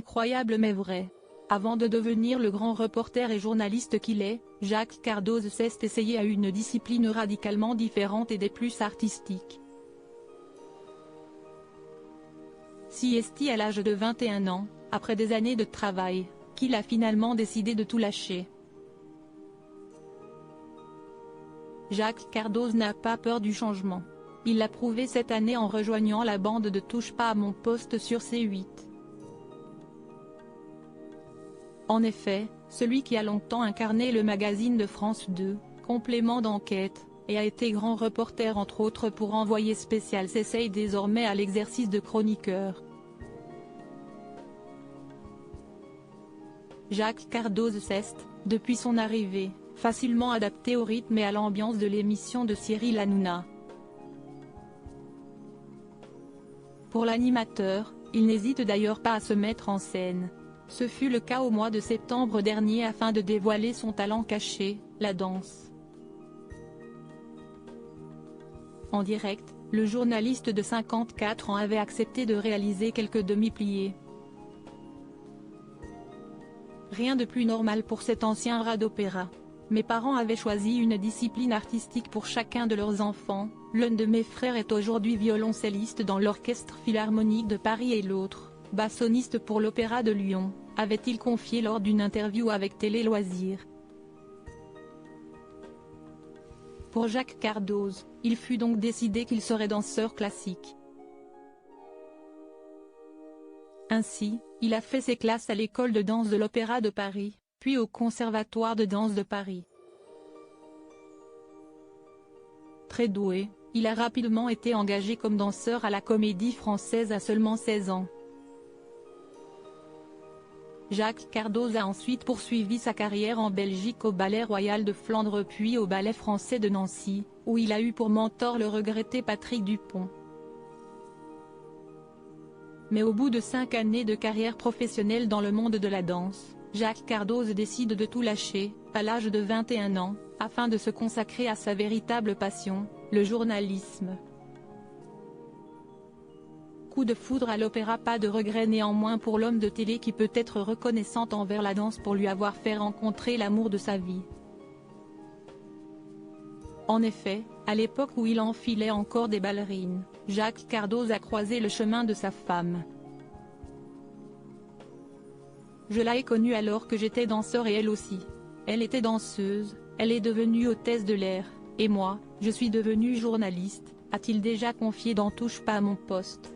Incroyable mais vrai. Avant de devenir le grand reporter et journaliste qu'il est, Jacques Cardoz s'est essayé à une discipline radicalement différente et des plus artistiques. C'est à l'âge de 21 ans, après des années de travail, qu'il a finalement décidé de tout lâcher. Jacques Cardoz n'a pas peur du changement. Il l'a prouvé cette année en rejoignant la bande de Touche pas à mon poste sur C8. En effet, celui qui a longtemps incarné le magazine de France 2, complément d'enquête, et a été grand reporter entre autres pour Envoyé spécial s'essaye désormais à l'exercice de chroniqueur. Jacques Cardoz s'est, depuis son arrivée, facilement adapté au rythme et à l'ambiance de l'émission de Cyril Hanouna. Pour l'animateur, il n'hésite d'ailleurs pas à se mettre en scène. Ce fut le cas au mois de septembre dernier afin de dévoiler son talent caché, la danse. En direct, le journaliste de 54 ans avait accepté de réaliser quelques demi-pliés. Rien de plus normal pour cet ancien rat d'opéra. Mes parents avaient choisi une discipline artistique pour chacun de leurs enfants, l'un de mes frères est aujourd'hui violoncelliste dans l'Orchestre Philharmonique de Paris et l'autre, bassoniste pour l'Opéra de Lyon, avait-il confié lors d'une interview avec Télé Loisirs. Pour Jacques Cardoz, il fut donc décidé qu'il serait danseur classique. Ainsi, il a fait ses classes à l'école de danse de l'Opéra de Paris, puis au Conservatoire de danse de Paris. Très doué, il a rapidement été engagé comme danseur à la Comédie Française à seulement 16 ans. Jacques Cardoz a ensuite poursuivi sa carrière en Belgique au Ballet Royal de Flandre puis au Ballet Français de Nancy, où il a eu pour mentor le regretté Patrick Dupont. Mais au bout de 5 années de carrière professionnelle dans le monde de la danse, Jacques Cardoz décide de tout lâcher, à l'âge de 21 ans, afin de se consacrer à sa véritable passion, le journalisme. Coup de foudre à l'opéra, pas de regret néanmoins pour l'homme de télé qui peut être reconnaissant envers la danse pour lui avoir fait rencontrer l'amour de sa vie. En effet, à l'époque où il enfilait encore des ballerines, Jacques Cardoz a croisé le chemin de sa femme. Je l'ai connue alors que j'étais danseur et elle aussi. Elle était danseuse, elle est devenue hôtesse de l'air, et moi, je suis devenu journaliste, a-t-il déjà confié dans Touche pas à mon poste.